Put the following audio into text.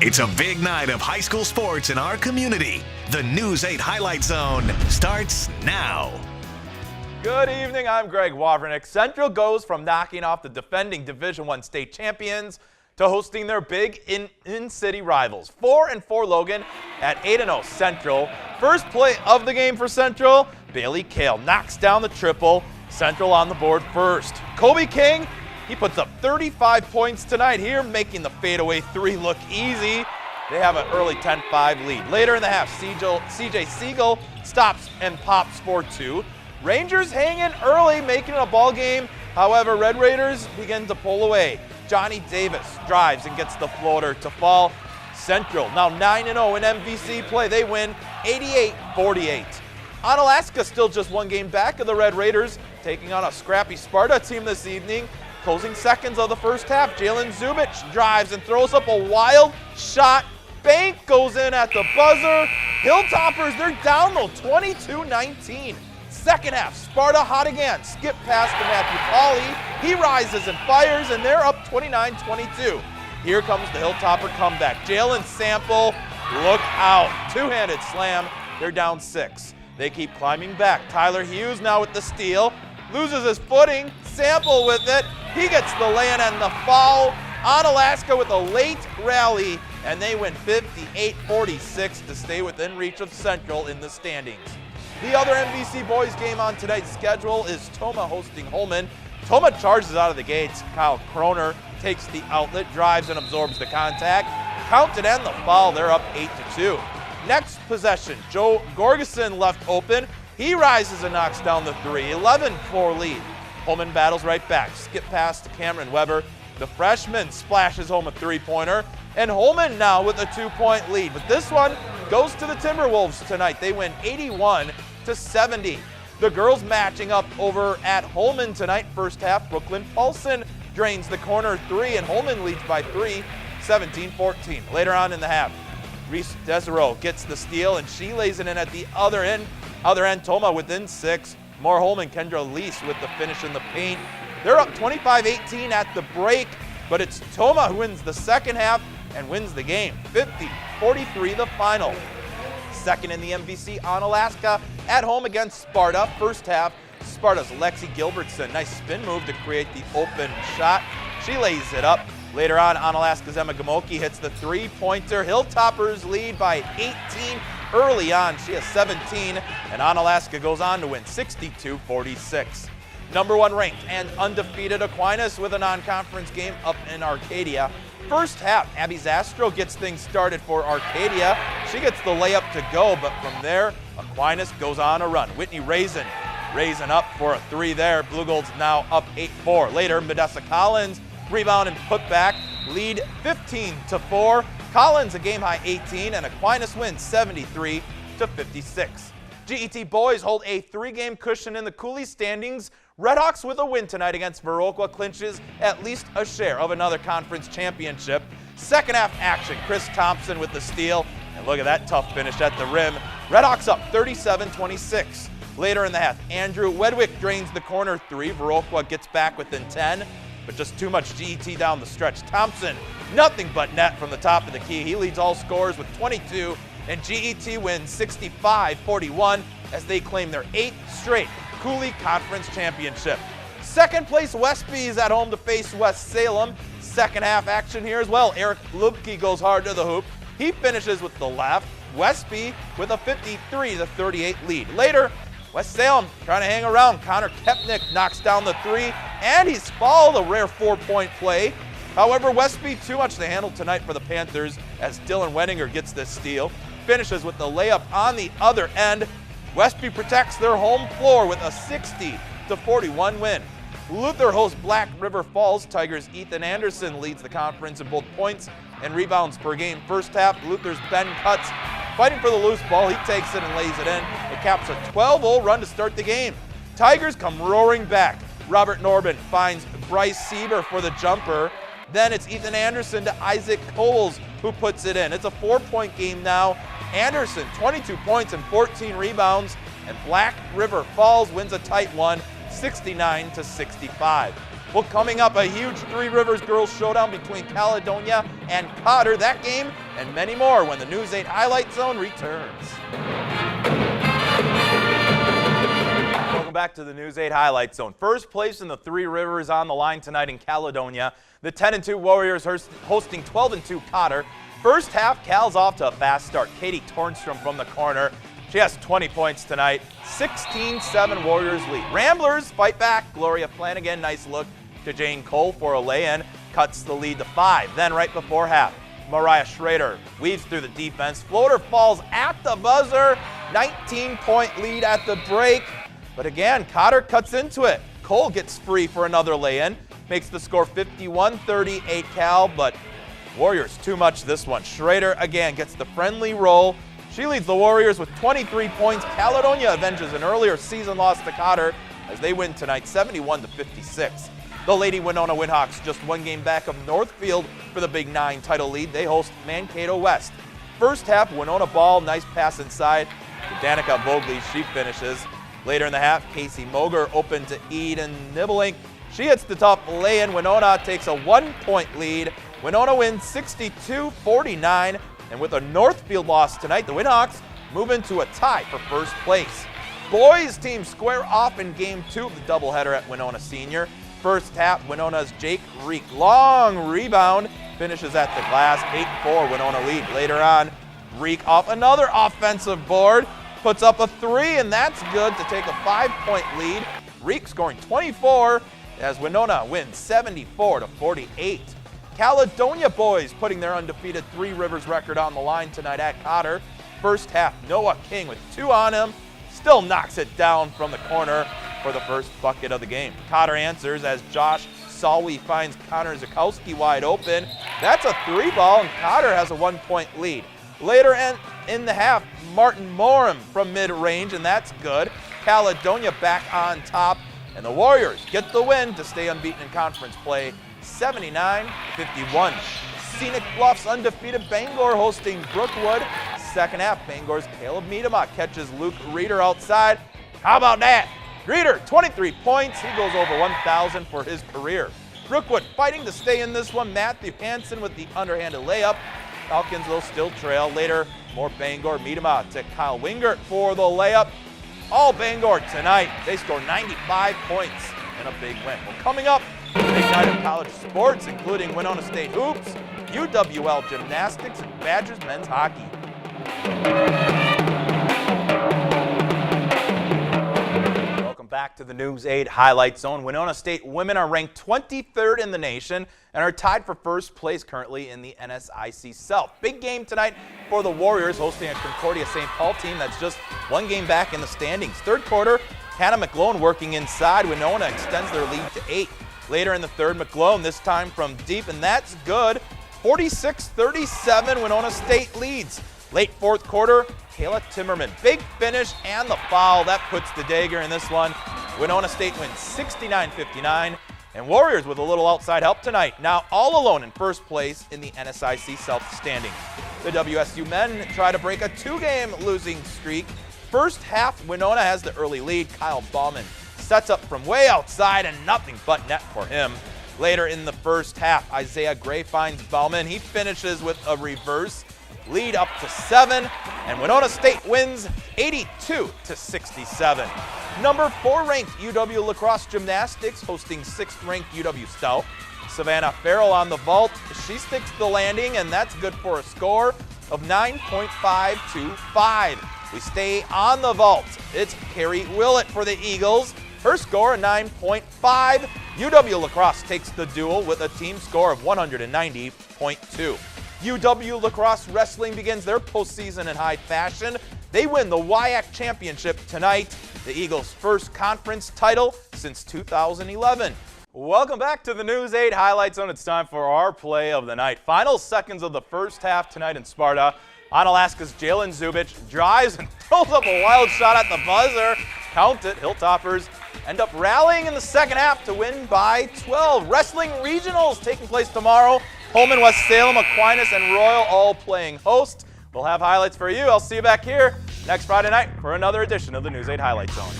It's a big night of high school sports in our community. The News 8 Highlight Zone starts now. Good evening, I'm Greg Wawrinick. Central goes from knocking off the defending Division I state champions to hosting their big in-city rivals. 4-4 Logan at 8-0 Central. First play of the game for Central, Bailey Kale knocks down the triple. Central on the board first. Kobe King, he puts up 35 points tonight here, making the fadeaway three look easy. They have an early 10-5 lead. Later in the half, CJ Siegel stops and pops for two. Rangers hang in early, making it a ball game. However, Red Raiders begin to pull away. Johnny Davis drives and gets the floater to fall. Central now 9-0 in MVC play. They win 88-48. Onalaska still just one game back of the Red Raiders, taking on a scrappy Sparta team this evening. Closing seconds of the first half, Jalen Zubich drives and throws up a wild shot. Bank goes in at the buzzer. Hilltoppers, they're down though, 22-19. Second half, Sparta hot again. Skip pass to Matthew Pauley. He rises and fires, and they're up 29-22. Here comes the Hilltopper comeback. Jalen Sample, look out. Two-handed slam. They're down 6. They keep climbing back. Tyler Hughes now with the steal. Loses his footing. Sample with it. He gets the lay-in and the foul. Onalaska with a late rally, and they win 58-46 to stay within reach of Central in the standings. The other MVC boys game on tonight's schedule is Tomah hosting Holmen. Tomah charges out of the gates. Kyle Kroner takes the outlet, drives and absorbs the contact. Counted and the foul, they're up 8-2. Next possession, Joe Gorgeson left open. He rises and knocks down the three, 11-4 lead. Holmen battles right back. Skip pass to Cameron Weber. The freshman splashes home a three-pointer. And Holmen now with a 2-point lead. But this one goes to the Timberwolves tonight. They win 81-70. The girls matching up over at Holmen tonight. First half, Brooklyn Paulson drains the corner three, and Holmen leads by 3, 17-14. Later on in the half, Reese Desereau gets the steal, and she lays it in at the other end. Tomah within 6. More Holmen, Kendra Lease with the finish in the paint. They're up 25-18 at the break, but it's Tomah who wins the second half and wins the game. 50-43 the final. Second in the MVC, Onalaska at home against Sparta. First half, Sparta's Lexi Gilbertson. Nice spin move to create the open shot. She lays it up. Later on, Onalaska's Emma Gamoki hits the three-pointer. Hilltoppers lead by 18 early on. She has 17, and Onalaska goes on to win 62-46. Number 1 ranked and undefeated Aquinas with a non-conference game up in Arcadia. First half, Abby Zastro gets things started for Arcadia. She gets the layup to go, but from there, Aquinas goes on a run. Whitney Raisin up for a three there. Blue Gold's now up 8-4. Later, Modessa Collins rebound and put back, lead 15-4. Collins a game high 18, and Aquinas wins 73-56. GET boys hold a 3-game cushion in the Cooley standings. Redhawks with a win tonight against Viroqua clinches at least a share of another conference championship. Second half action, Chris Thompson with the steal, and look at that tough finish at the rim. Redhawks up 37-26. Later in the half, Andrew Wedwick drains the corner three. Viroqua gets back within 10, but just too much GET down the stretch. Thompson, nothing but net from the top of the key. He leads all scorers with 22, and GET wins 65-41 as they claim their 8th straight Cooley Conference Championship. Second place Westby is at home to face West Salem. Second half action here as well. Eric Lubke goes hard to the hoop. He finishes with the left. Westby with a 53-38 lead. Later, West Salem trying to hang around. Connor Kepnick knocks down the three, and he's fouled, a rare 4-point play. However, Westby too much to handle tonight for the Panthers as Dylan Wenninger gets this steal. Finishes with the layup on the other end. Westby protects their home floor with a 60-41 win. Luther hosts Black River Falls. Tigers' Ethan Anderson leads the conference in both points and rebounds per game. First half, Luther's Ben Cutts fighting for the loose ball. He takes it and lays it in. It caps a 12-0 run to start the game. Tigers come roaring back. Robert Norbin finds Bryce Sieber for the jumper. Then it's Ethan Anderson to Isaac Coles who puts it in. It's a 4-point game now. Anderson, 22 points and 14 rebounds, and Black River Falls wins a tight one, 69-65. Well, coming up, a huge Three Rivers girls showdown between Caledonia and Cotter. That game and many more when the News 8 Highlight Zone returns. Welcome back to the News 8 Highlight Zone. First place in the Three Rivers on the line tonight in Caledonia. The 10-2 Warriors hosting 12-2 Cotter. First half, Cal's off to a fast start. Katie Tornstrom from the corner. She has 20 points tonight. 16-7 Warriors lead. Ramblers fight back. Gloria Flanagan, nice look to Jane Cole for a lay-in. Cuts the lead to 5. Then right before half, Mariah Schrader weaves through the defense. Floater falls at the buzzer. 19-point lead at the break. But again, Cotter cuts into it. Cole gets free for another lay-in. Makes the score 51-38 Cal, but Warriors too much this one. Schrader again gets the friendly roll. She leads the Warriors with 23 points. Caledonia avenges an earlier season loss to Cotter as they win tonight 71-56. The Lady Winona Windhawks just one game back of Northfield for the Big 9 title lead. They host Mankato West. First half, Winona ball, nice pass inside to Danica Vogley. She finishes. Later in the half, Casey Moger open to Eden Nibelink. She hits the tough lay-in. Winona takes a 1-point lead. Winona wins 62-49. And with a Northfield loss tonight, the Windhawks move into a tie for first place. Boys team square off in Game 2 of the doubleheader at Winona Senior. First half, Winona's Jake Reek. Long rebound, finishes at the glass. 8-4 Winona lead. Later on, Reek off another offensive board. Puts up a 3, and that's good to take a 5-point lead. Reek scoring 24 as Winona wins 74-48. Caledonia boys putting their undefeated Three Rivers record on the line tonight at Cotter. First half, Noah King with 2 on him. Still knocks it down from the corner for the first bucket of the game. Cotter answers as Josh Salwi finds Connor Zukowski wide open. That's a 3-ball, and Cotter has a 1-point lead. Later in the half, Martin Morum from mid-range, and that's good. Caledonia back on top, and the Warriors get the win to stay unbeaten in conference play, 79-51. Scenic Bluffs undefeated Bangor hosting Brookwood. Second half, Bangor's Caleb Miedema catches Luke Reeder outside. How about that? Reeder, 23 points. He goes over 1,000 for his career. Brookwood fighting to stay in this one. Matthew Hansen with the underhanded layup. Falcons will still trail. Later, more Bangor. Miedema to Kyle Wingert for the layup. All Bangor tonight. They score 95 points in a big win. Well, coming up, big night of college sports, including Winona State hoops, UWL gymnastics, and Badgers men's hockey. Welcome back to the News 8 Highlight Zone. Winona State women are ranked 23rd in the nation and are tied for first place currently in the NSIC South. Big game tonight for the Warriors hosting a Concordia St. Paul team that's just one game back in the standings. Third quarter, Hannah McGlone working inside. Winona extends their lead to 8. Later in the third, McGlone this time from deep, and that's good. 46-37, Winona State leads. Late fourth quarter, Kayla Timmerman. Big finish and the foul. That puts the dagger in this one. Winona State wins 69-59. And Warriors with a little outside help tonight. Now all alone in first place in the NSIC South standings. The WSU men try to break a 2-game losing streak. First half, Winona has the early lead. Kyle Bauman sets up from way outside and nothing but net for him. Later in the first half, Isaiah Gray finds Bauman. He finishes with a reverse. Lead up to 7, and Winona State wins 82-67. Number 4 ranked UW Lacrosse Gymnastics hosting 6th ranked UW Stout. Savannah Farrell on the vault. She sticks the landing, and that's good for a score of 9.525. We stay on the vault. It's Carrie Willett for the Eagles. Her score, a 9.5. UW Lacrosse takes the duel with a team score of 190.2. UW Lacrosse Wrestling begins their postseason in high fashion. They win the WIAC Championship tonight, the Eagles' first conference title since 2011. Welcome back to the News 8 Highlight Zone. It's time for our play of the night. Final seconds of the first half tonight in Sparta. Onalaska's Jalen Zubich drives and throws up a wild shot at the buzzer. Count it, Hilltoppers end up rallying in the second half to win by 12. Wrestling Regionals taking place tomorrow. Holman, West Salem, Aquinas, and Royal all playing host. We'll have highlights for you. I'll see you back here next Friday night for another edition of the News 8 Highlight Zone.